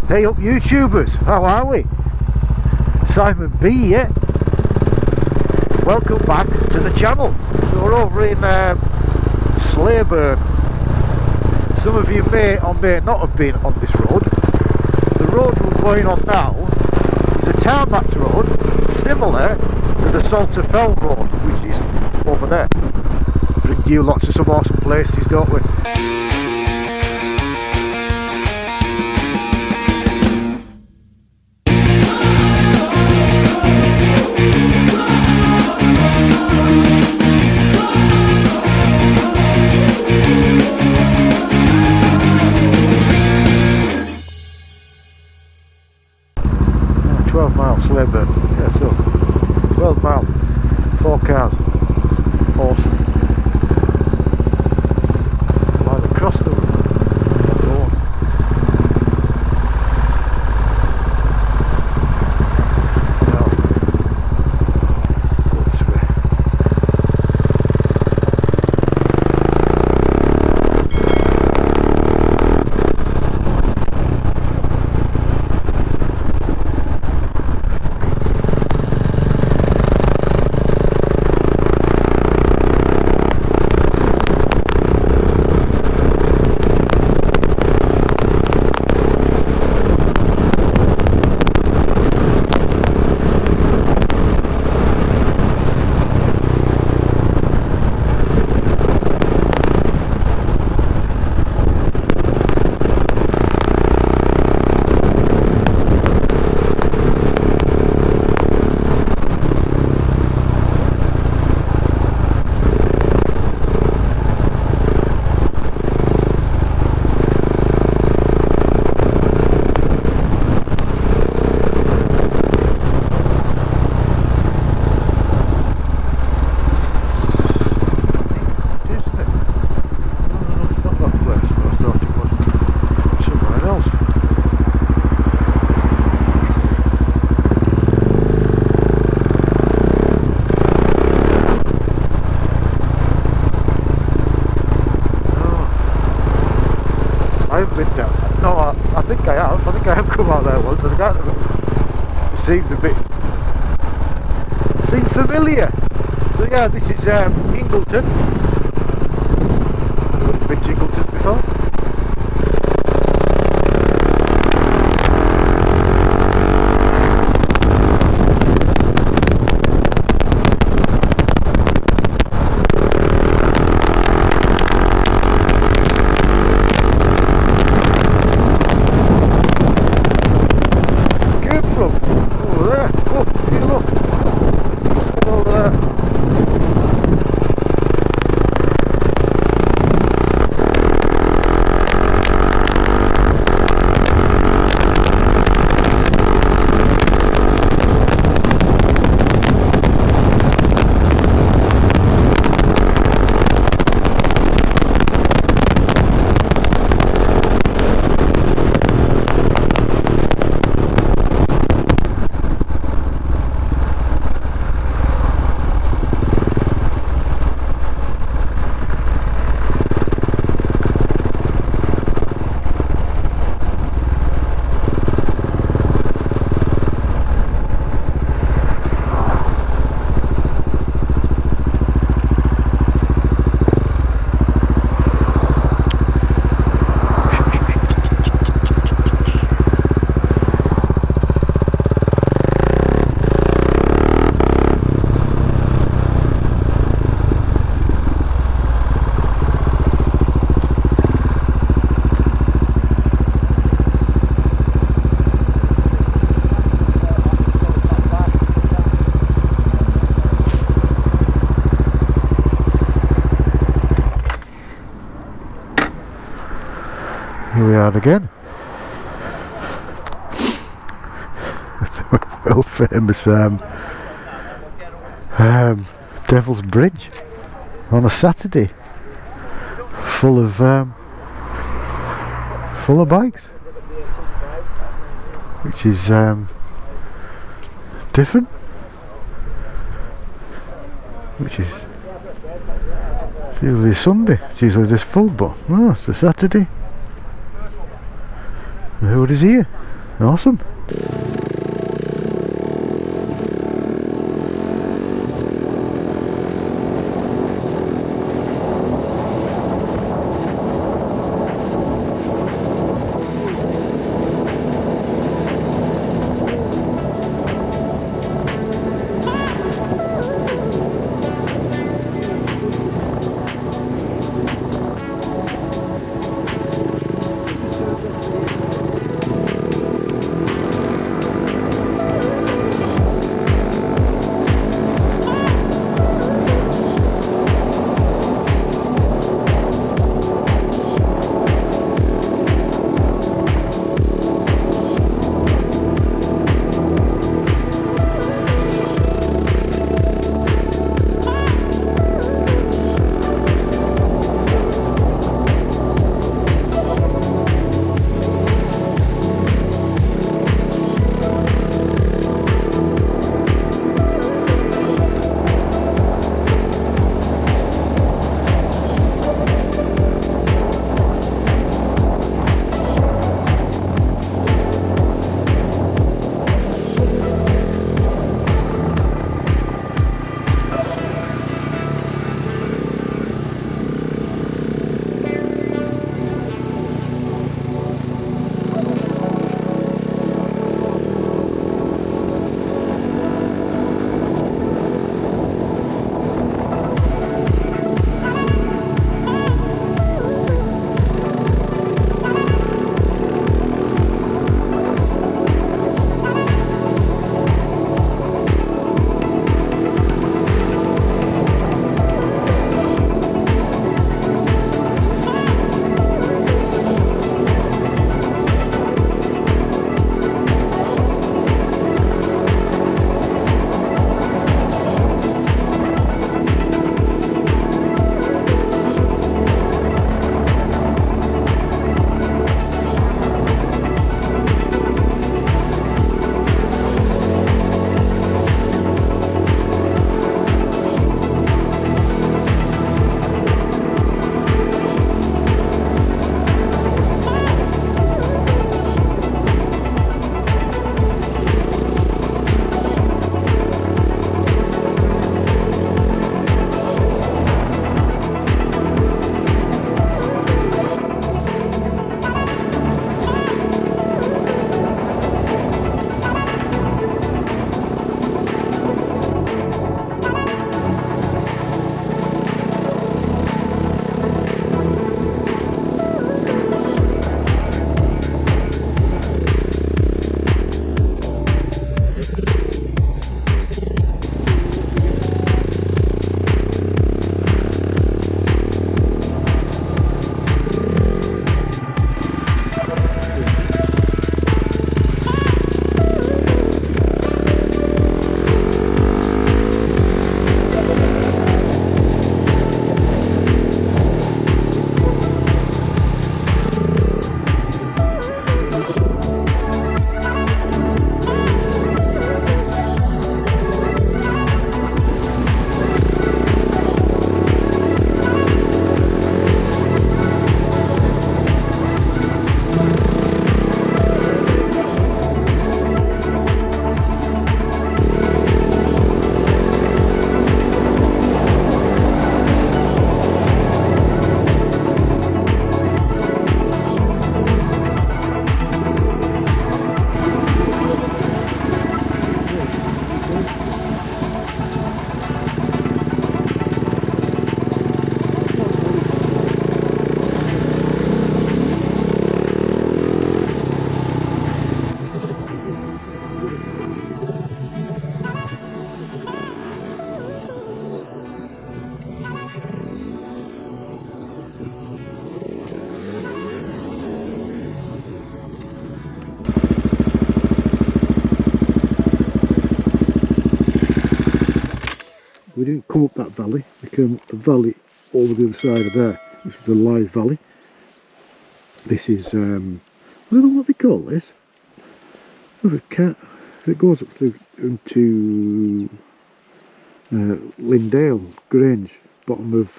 Hey up YouTubers, how are we? Simon B here. Welcome back to the channel. We're over in Slaburn. Some of you may or may not have been on this road. The road we're going on now is a tarmac road similar to the Salter Fell road, which is over there. Bring you lots of some awesome places, don't we? Slaburn, yeah, so 12 mile, 4 cars, awesome. Right across the road. No. Go this way. I have come out there once, and I can't remember. It seemed familiar. So yeah, this is Ingleton. I've been to Ingleton before. Here we are again. The well famous Devil's Bridge on a Saturday, full of bikes, which is different, which is it's usually Sunday, it's usually this full, but no, it's a Saturday. And who is here? Awesome. We didn't come up that valley, we came up the valley over the other side of there, which is the live valley. This is, I don't know what they call this. It goes up through into Lindale Grange, bottom of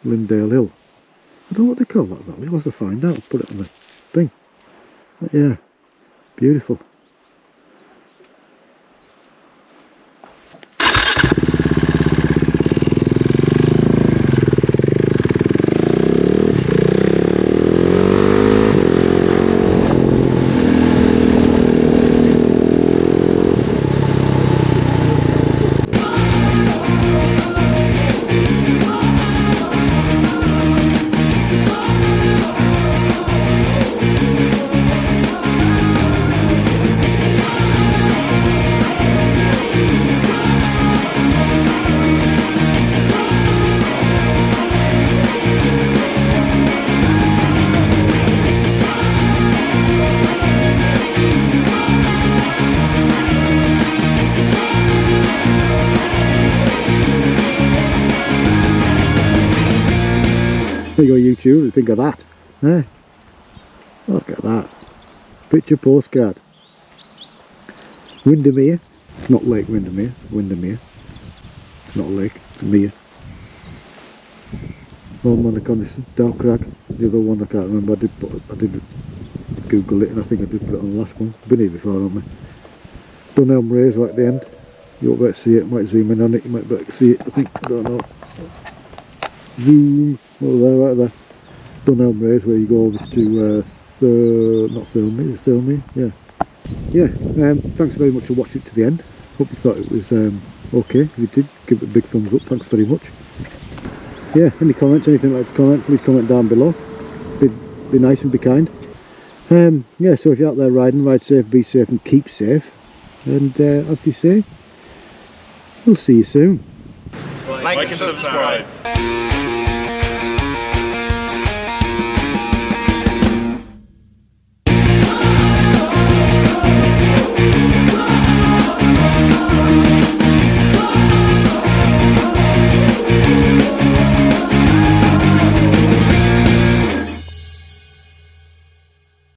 Lindale Hill. I don't know what they call that valley, I'll have to find out, put it on the thing. But yeah, Beautiful. There you go, YouTube, think of that. Eh? Look at that. Picture postcard. Windermere. It's not Lake Windermere. Windermere. It's not a lake, it's a mere. One on the Coniston, Dark Crag. The other one I can't remember. I did Google it and I think I did put it on the last one. Been here before, haven't we? Dunelm Race right at the end. You won't be able to see it. Might zoom in on it. You might be able to see it. I think. I don't know. Zoom. Oh, there, right there. Dunelm Race, where you go over to not Thirlmere, it's Thirlmere. Yeah. Thanks very much for watching it to the end. Hope you thought it was okay. If you did, give it a big thumbs up. Thanks very much. Yeah, any comments, anything like to comment, please comment down below. Be nice and be kind. Yeah, so if you're out there riding, ride safe, be safe and keep safe. And as they say, we'll see you soon. Like and subscribe.